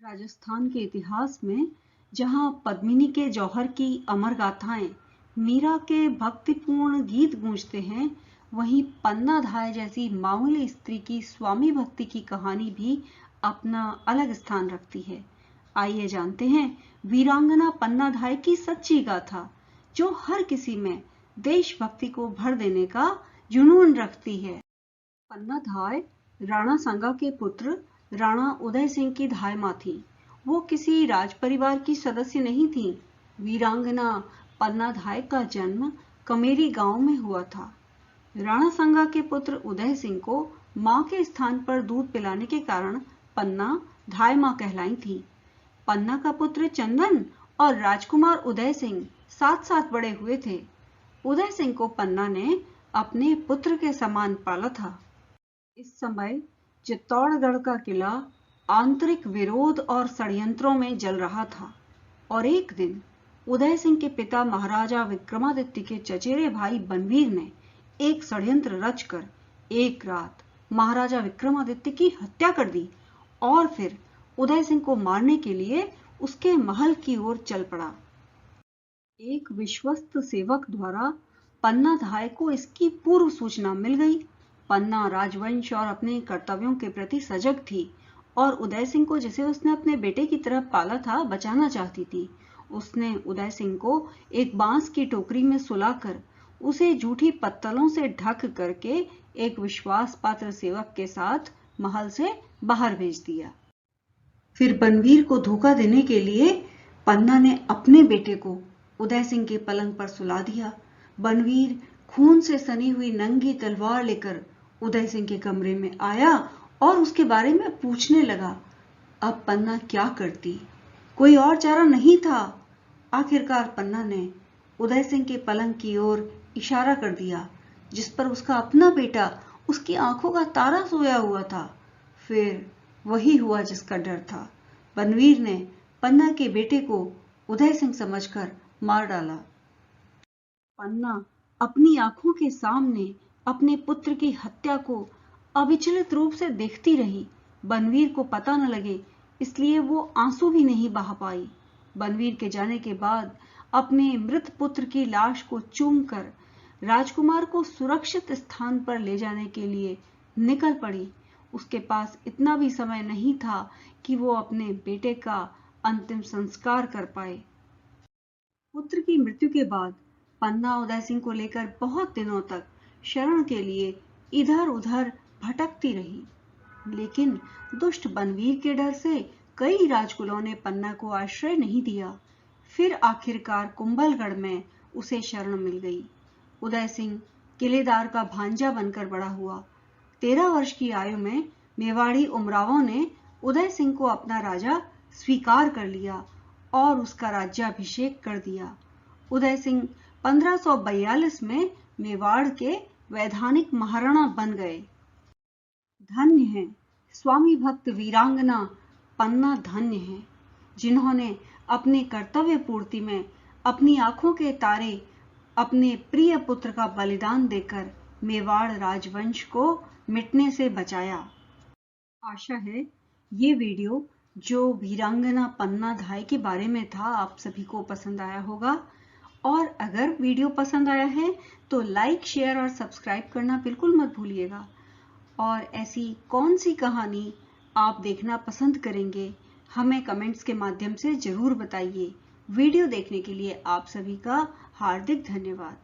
राजस्थान के इतिहास में जहां पद्मिनी के जौहर की अमर गाथाएं, मीरा के भक्तिपूर्ण गीत गूंजते हैं, वहीं पन्ना धाय जैसी मामूली स्त्री की स्वामी भक्ति की कहानी भी अपना अलग स्थान रखती है। आइए जानते हैं वीरांगना पन्ना धाय की सच्ची गाथा, जो हर किसी में देशभक्ति को भर देने का जुनून रखती है। पन्ना धाय राणा सांगा के पुत्र राणा उदय सिंह की धाय मां थी। वो किसी राज परिवार की सदस्य नहीं थी। वीरांगना पन्ना धाय का जन्म कमेरी गांव में हुआ था। राणा सांगा के पुत्र उदय सिंह को मां के स्थान पर दूध पिलाने के कारण पन्ना धाय मां कहलाई थी। पन्ना का पुत्र चंदन और राजकुमार उदय सिंह साथ साथ बड़े हुए थे। उदय सिंह को पन्ना ने अपने पुत्र के समान पाला था। इस समय चित्तौड़गढ़ का किला आंतरिक विरोध और षड्यंत्रों में जल रहा था और एक दिन उदय सिंह के पिता महाराजा विक्रमादित्य के चचेरे भाई बनवीर ने एक षड्यंत्र रचकर एक रात महाराजा विक्रमादित्य की हत्या कर दी और फिर उदय सिंह को मारने के लिए उसके महल की ओर चल पड़ा। एक विश्वस्त सेवक द्वारा पन्ना धाय को इसकी पूर्व सूचना मिल गई। पन्ना राजवंश और अपने कर्तव्यों के प्रति सजग थी और उदय सिंह को, जिसे उसने अपने बेटे की तरह पाला था, बचाना चाहती थी। उसने उदय सिंह को एक बांस की टोकरी में सुलाकर उसे झूठी पत्तलों से ढक करके एक विश्वास पात्र सेवक के साथ महल से बाहर भेज दिया। फिर बनवीर को धोखा देने के लिए पन्ना ने अपने बेटे को उदय सिंह के पलंग पर सुला दिया। बनवीर खून से सनी हुई नंगी तलवार लेकर उदय सिंह के कमरे में आया और उसके बारे में पूछने लगा। अब पन्ना क्या करती? कोई और चारा नहीं था। आखिरकार पन्ना ने उदय सिंह के पलंग की ओर इशारा कर दिया, जिस पर उसका अपना बेटा उसकी आंखों का तारा सोया हुआ था। फिर वही हुआ जिसका डर था। बनवीर ने पन्ना के बेटे को उदय सिंह समझकर मार डाला। पन्ना अपनी आंखों के सामने अपने पुत्र की हत्या को अविचलित रूप से देखती रही। बनवीर को पता न लगे, इसलिए वो आंसू भी नहीं बहा पाई। बनवीर के जाने के बाद अपने मृत पुत्र की लाश को चूमकर राजकुमार को सुरक्षित स्थान पर ले जाने के लिए निकल पड़ी। उसके पास इतना भी समय नहीं था कि वो अपने बेटे का अंतिम संस्कार कर पाए। पुत्र की मृत्यु के बाद पन्ना उदय सिंह को लेकर बहुत दिनों तक शरण के लिए इधर उधर भटकती रही, लेकिन दुष्ट बनवीर के डर से कई राजकुलों ने पन्ना को आश्रय नहीं दिया। फिर आखिरकार कुंभलगढ़ में उसे शरण मिल गई। उदय सिंह किलेदार का भांजा बनकर बड़ा हुआ। 13 वर्ष की आयु में मेवाड़ी उमरावों ने उदय सिंह को अपना राजा स्वीकार कर लिया और उसका राज्याभिषेक कर दिया। उदय सिंह 1542 में मेवाड़ के वैधानिक महाराणा बन गए। धन्य है स्वामी भक्त वीरांगना पन्ना, धन्य है जिन्होंने अपने कर्तव्य पूर्ति में अपनी आंखों के तारे अपने प्रिय पुत्र का बलिदान देकर मेवाड़ राजवंश को मिटने से बचाया। आशा है ये वीडियो जो वीरांगना पन्ना धाय के बारे में था, आप सभी को पसंद आया होगा। और अगर वीडियो पसंद आया है तो लाइक, शेयर और सब्सक्राइब करना बिल्कुल मत भूलिएगा। और ऐसी कौन सी कहानी आप देखना पसंद करेंगे, हमें कमेंट्स के माध्यम से जरूर बताइए। वीडियो देखने के लिए आप सभी का हार्दिक धन्यवाद।